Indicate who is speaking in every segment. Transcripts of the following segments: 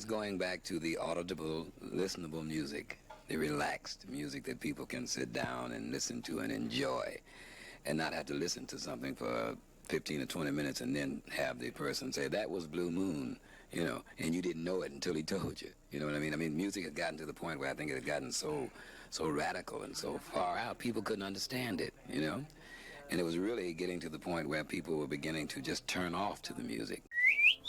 Speaker 1: it's going back to the audible, listenable music, the relaxed music that people can sit down and listen to and enjoy, and not have to listen to something for 15 or 20 minutes and then have the person say, that was Blue Moon, you know, and you didn't know it until he told you. You know what I mean? I mean, music had gotten to the point where I think it had gotten so radical and so far out, people couldn't understand it, you know? And it was really getting to the point where people were beginning to just turn off to the music.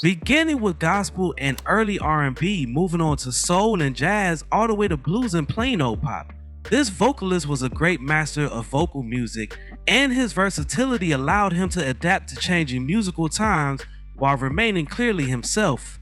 Speaker 2: Beginning with gospel and early R&B, moving on to soul and jazz, all the way to blues and plain old pop. This vocalist was a great master of vocal music, and his versatility allowed him to adapt to changing musical times while remaining clearly himself.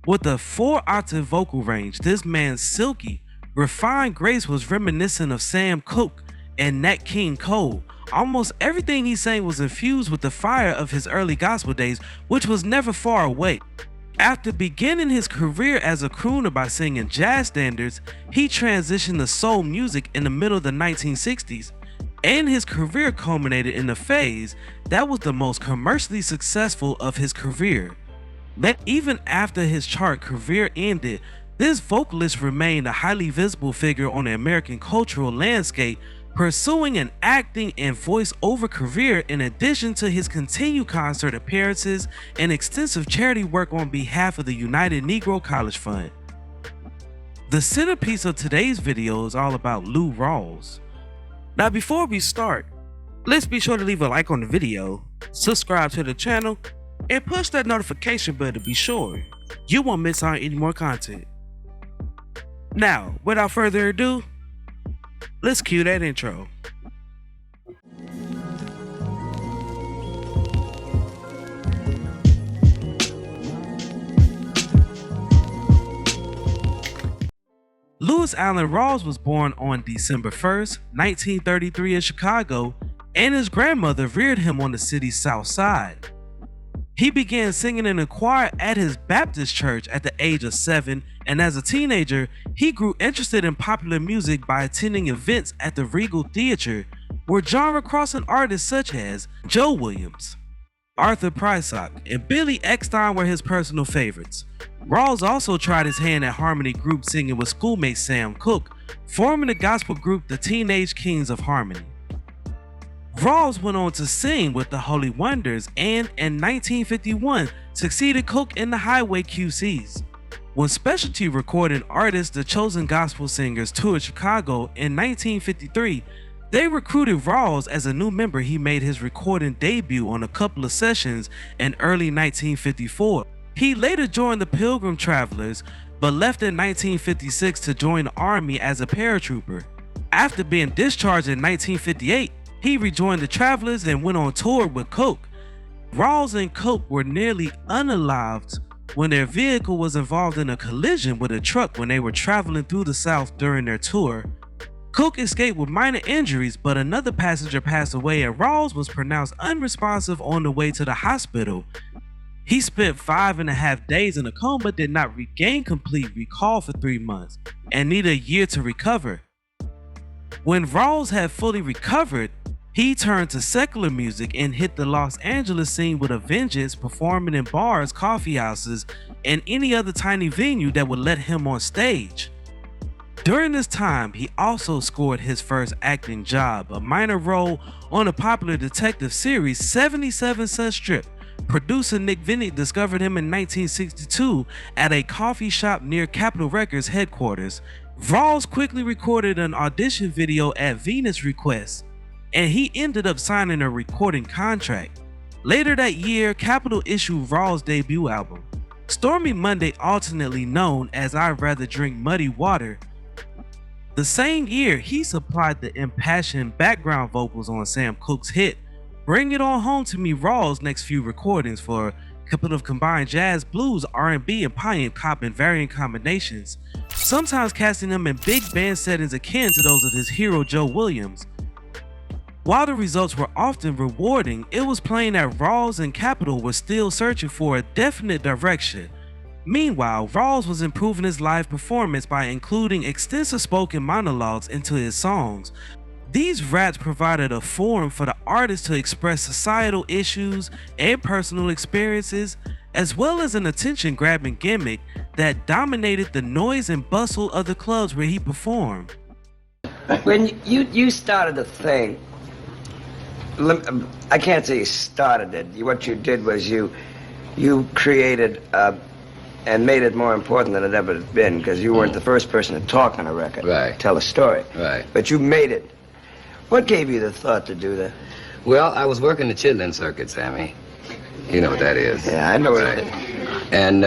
Speaker 2: With a 4-octave vocal range, this man's silky, refined grace was reminiscent of Sam Cooke and Nat King Cole. Almost everything he sang was infused with the fire of his early gospel days, which was never far away. After beginning his career as a crooner by singing jazz standards, he transitioned to soul music in the middle of the 1960s, and his career culminated in a phase that was the most commercially successful of his career. But even after his chart career ended, this vocalist remained a highly visible figure on the American cultural landscape, pursuing an acting and voice-over career in addition to his continued concert appearances and extensive charity work on behalf of the United Negro College Fund. The centerpiece of today's video is all about Lou Rawls. Now before we start, let's be sure to leave a like on the video, subscribe to the channel, and push that notification bell to be sure you won't miss out on any more content. Now, without further ado, let's cue that intro. Louis Allen Rawls was born on December 1st, 1933 in Chicago, and his grandmother reared him on the city's south side. He began singing in a choir at his Baptist church at the age of 7, and as a teenager, he grew interested in popular music by attending events at the Regal Theater, where genre-crossing artists such as Joe Williams, Arthur Prysock, and Billy Eckstine were his personal favorites. Rawls also tried his hand at harmony group singing with schoolmate Sam Cooke, forming the gospel group the Teenage Kings of Harmony. Rawls went on to sing with the Holy Wonders and, in 1951, succeeded Cooke in the Highway QCs. When specialty recording artist The Chosen Gospel Singers toured Chicago in 1953, they recruited Rawls as a new member. He made his recording debut on a couple of sessions in early 1954. He later joined the Pilgrim Travelers, but left in 1956 to join the Army as a paratrooper. After being discharged in 1958, he rejoined the Travelers and went on tour with Cooke. Rawls and Cooke were nearly unalived when their vehicle was involved in a collision with a truck when they were traveling through the South during their tour. Cooke escaped with minor injuries, but another passenger passed away and Rawls was pronounced unresponsive on the way to the hospital. He spent 5.5 days in a coma but did not regain complete recall for 3 months and needed a year to recover. When Rawls had fully recovered, he turned to secular music and hit the Los Angeles scene with a vengeance, performing in bars, coffee houses, and any other tiny venue that would let him on stage. During this time, he also scored his first acting job, a minor role on a popular detective series, 77 Cent Strip. Producer Nick Vinnick discovered him in 1962 at a coffee shop near Capitol Records headquarters. Rawls quickly recorded an audition video at Venus' request, and he ended up signing a recording contract. Later that year, Capitol issued Rawls' debut album, Stormy Monday, alternately known as I'd Rather Drink Muddy Water. The same year, he supplied the impassioned background vocals on Sam Cooke's hit, Bring It On Home to Me. Rawls' next few recordings for Capitol combined jazz, blues, R&B, and pop in varying combinations, sometimes casting him in big band settings akin to those of his hero Joe Williams. While the results were often rewarding, it was plain that Rawls and Capitol were still searching for a definite direction. Meanwhile, Rawls was improving his live performance by including extensive spoken monologues into his songs. These raps provided a forum for the artist to express societal issues and personal experiences, as well as an attention-grabbing gimmick that dominated the noise and bustle of the clubs where he performed.
Speaker 3: When you started the thing, I can't say you started it. What you did was you created and made it more important than it ever had been, because you weren't the first person to talk on a record,
Speaker 1: Right.
Speaker 3: tell a story.
Speaker 1: Right.
Speaker 3: But you made it. What gave you the thought to do that?
Speaker 1: Well, I was working the chitlin circuit, Sammy. You know what that is.
Speaker 3: Yeah, I know what it is.
Speaker 1: And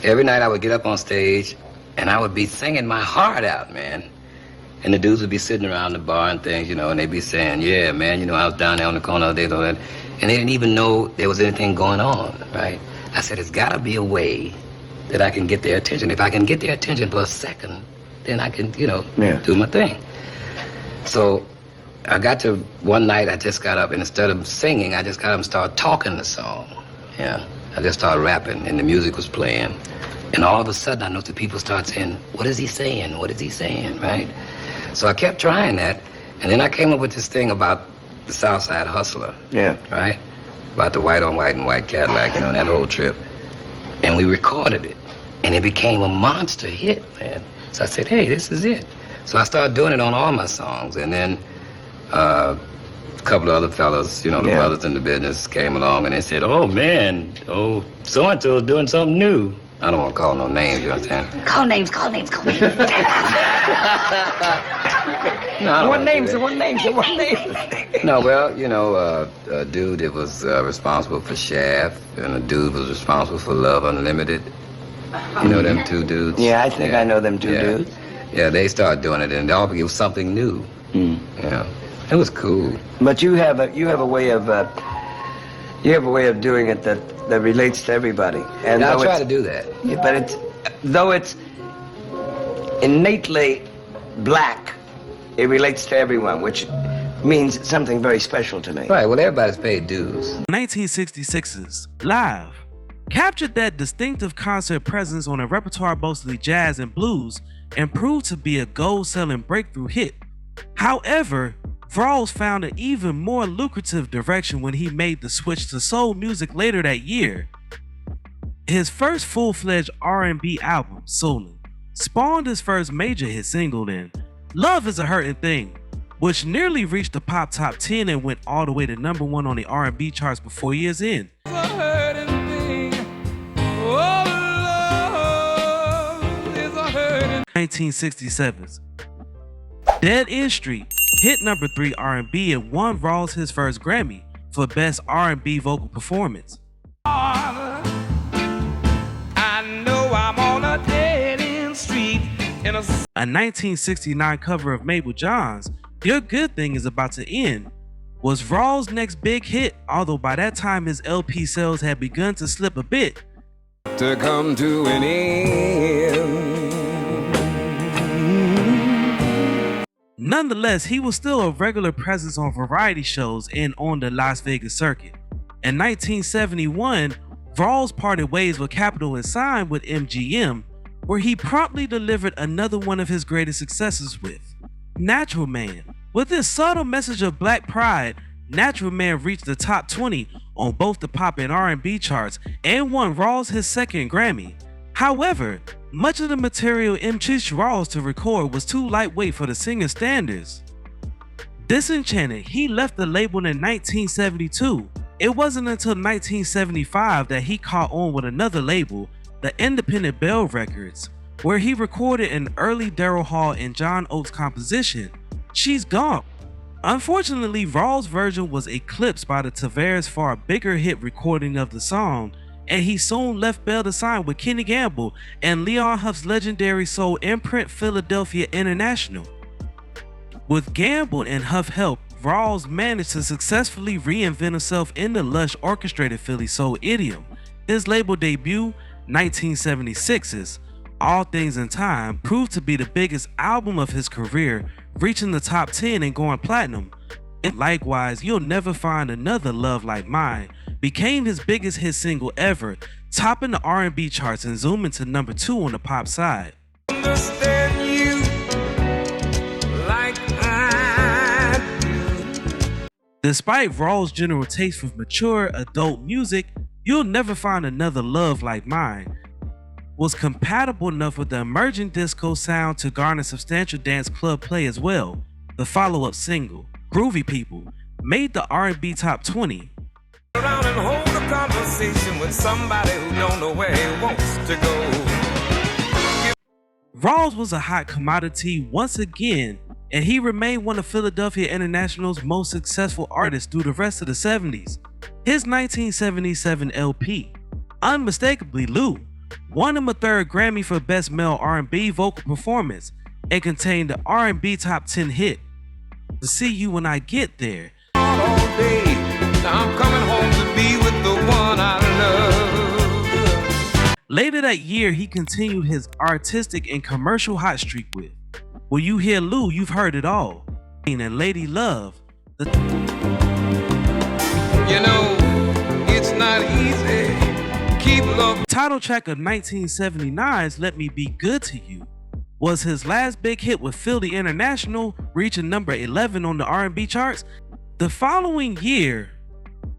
Speaker 1: every night I would get up on stage, and I would be singing my heart out, man. And the dudes would be sitting around the bar and things, you know, and they'd be saying, yeah, man, you know, I was down there on the corner all day, and all that. And they didn't even know there was anything going on, right? I said, there's got to be a way that I can get their attention. If I can get their attention for a second, then I can, you know, do my thing. So I got to one night, I just got up, and instead of singing, I just got up and started talking the song. Yeah, I just started rapping, and the music was playing. And all of a sudden, I noticed the people start saying, what is he saying? What is he saying, right? So I kept trying that, and then I came up with this thing about the Southside Hustler.
Speaker 3: Yeah.
Speaker 1: Right? About the white on white and white Cadillac, you know, that whole trip. And we recorded it, and it became a monster hit, man. So I said, hey, this is it. So I started doing it on all my songs, and then a couple of other fellas, you know, the brothers in the business came along, and they said, oh, man, oh, so-and-so's doing something new. I don't want to call no names, you understand?
Speaker 4: Call names, call names, call names.
Speaker 1: No,
Speaker 3: What names?
Speaker 1: No, well, you know, a dude that was responsible for Shaft, and a dude was responsible for Love Unlimited. You know them two dudes?
Speaker 3: Yeah, I think I know them two dudes.
Speaker 1: Yeah, they started doing it, and it was something new. Yeah, it was cool.
Speaker 3: But you have a way of doing it that relates to everybody. And
Speaker 1: I try to do that.
Speaker 3: Yeah, but though it's innately black, it relates to everyone, which means something very special to me.
Speaker 1: Right, well, everybody's paid dues.
Speaker 2: 1966's Live captured that distinctive concert presence on a repertoire mostly jazz and blues and proved to be a gold-selling breakthrough hit. However, Rawls found an even more lucrative direction when he made the switch to soul music later that year. His first full-fledged R&B album, Soulin', spawned his first major hit single then, Love Is a Hurtin' Thing, which nearly reached the pop top 10 and went all the way to #1 on the R&B charts before year's end. 1967's Dead End Street hit #3 R&B and won Rawls his first Grammy for Best R&B Vocal Performance.
Speaker 5: I know I'm on a dead end street in a
Speaker 2: 1969 cover of Mabel John's Your Good Thing Is About to End was Rawls' next big hit, although by that time his LP sales had begun to slip a bit.
Speaker 5: to come to an end.
Speaker 2: Nonetheless, he was still a regular presence on variety shows and on the Las Vegas circuit. In 1971, Rawls parted ways with Capitol and signed with MGM, where he promptly delivered another one of his greatest successes with Natural Man. With his subtle message of black pride, Natural Man reached the top 20 on both the pop and R&B charts and won Rawls his second Grammy. However, much of the material M. Cheech Rawls to record was too lightweight for the singer's standards. Disenchanted, he left the label in 1972. It wasn't until 1975 that he caught on with another label, the Independent Bell Records, where he recorded an early Daryl Hall and John Oates composition, She's Gone. Unfortunately, Rawls' version was eclipsed by the Tavares' far bigger hit recording of the song, and he soon left Bell to sign with Kenny Gamble and Leon Huff's legendary soul imprint Philadelphia International. With Gamble and Huff help, Rawls managed to successfully reinvent himself in the lush orchestrated Philly soul idiom. His label debut, 1976's All Things in Time, proved to be the biggest album of his career, reaching the top 10 and going platinum. And likewise, You'll Never Find Another Love Like Mine became his biggest hit single ever, topping the R&B charts and zooming to #2 on the pop side.
Speaker 5: Understand you like I do.
Speaker 2: Despite Rawls' general taste for mature adult music, You'll Never Find Another Love Like Mine was compatible enough with the emerging disco sound to garner substantial dance club play as well. The follow-up single, Groovy People, made the R&B top 20.
Speaker 5: Around and hold a conversation with somebody who don't know where he wants to go.
Speaker 2: Rawls was a hot commodity once again, and he remained one of Philadelphia International's most successful artists through the rest of the 70s. His 1977 LP, Unmistakably Lou, won him a third Grammy for Best Male R&B Vocal Performance and contained the R&B Top 10 hit, To See You When I Get There.
Speaker 5: All day, now I'm coming home to be with the one I love.
Speaker 2: Later that year, he continued his artistic and commercial hot streak with When You Hear Lou, You've Heard It All, and Lady Love.
Speaker 5: You know, it's not easy. Keep love.
Speaker 2: Title track of 1979's Let Me Be Good to You was his last big hit with Philly International, reaching number 11 on the R&B charts. The following year,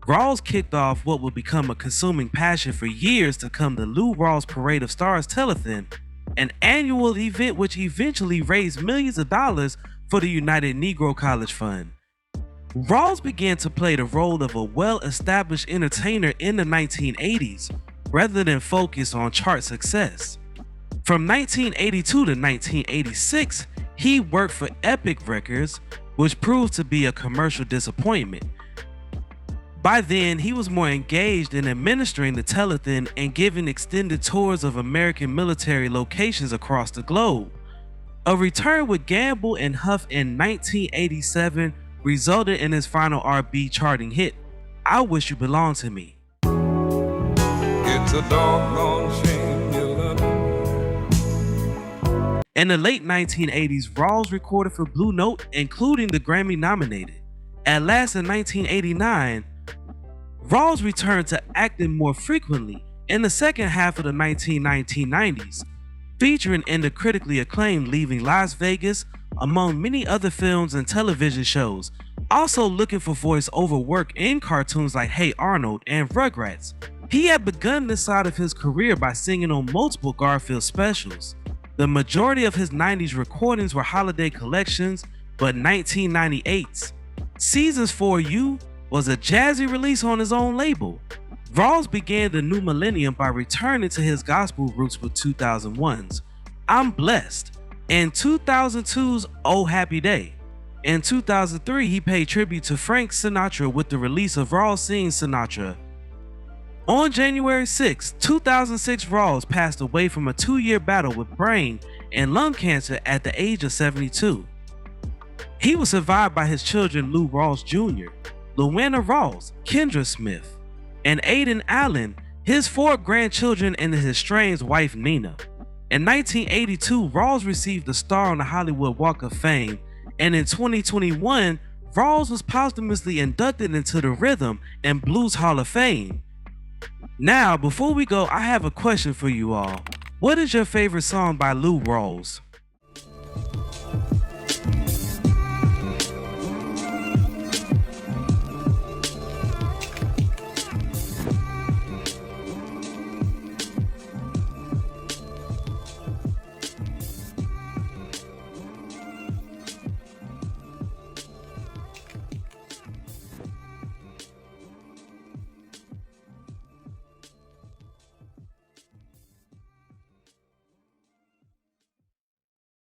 Speaker 2: Rawls kicked off what would become a consuming passion for years to come, the Lou Rawls Parade of Stars Telethon, an annual event which eventually raised millions of dollars for the United Negro College Fund. Rawls began to play the role of a well-established entertainer in the 1980s, rather than focus on chart success. From 1982 to 1986, he worked for Epic Records, which proved to be a commercial disappointment. By then, he was more engaged in administering the telethon and giving extended tours of American military locations across the globe. A return with Gamble and Huff in 1987 resulted in his final R&B charting hit, I Wish You Belonged to Me.
Speaker 5: It's a doggone shame you love me.
Speaker 2: In the late 1980s, Rawls recorded for Blue Note, including the Grammy nominated. At last in 1989, Rawls returned to acting more frequently in the second half of the 1990s, featuring in the critically acclaimed Leaving Las Vegas, among many other films and television shows, also looking for voice-over work in cartoons like Hey Arnold and Rugrats. He had begun this side of his career by singing on multiple Garfield specials. The majority of his 90s recordings were holiday collections, but 1998's Seasons for You was a jazzy release on his own label. Rawls began the new millennium by returning to his gospel roots with 2001's I'm Blessed, and 2002's Oh Happy Day. In 2003, he paid tribute to Frank Sinatra with the release of Rawls Sings Sinatra. On January 6, 2006, Rawls passed away from a 2-year battle with brain and lung cancer at the age of 72. He was survived by his children Lou Rawls Jr., Luana Rawls, Kendra Smith, and Aiden Allen, his 4 grandchildren, and his estranged wife Nina. In 1982, Rawls received a star on the Hollywood Walk of Fame, and in 2021, Rawls was posthumously inducted into the Rhythm and Blues Hall of Fame. Now, before we go, I have a question for you all. What is your favorite song by Lou Rawls?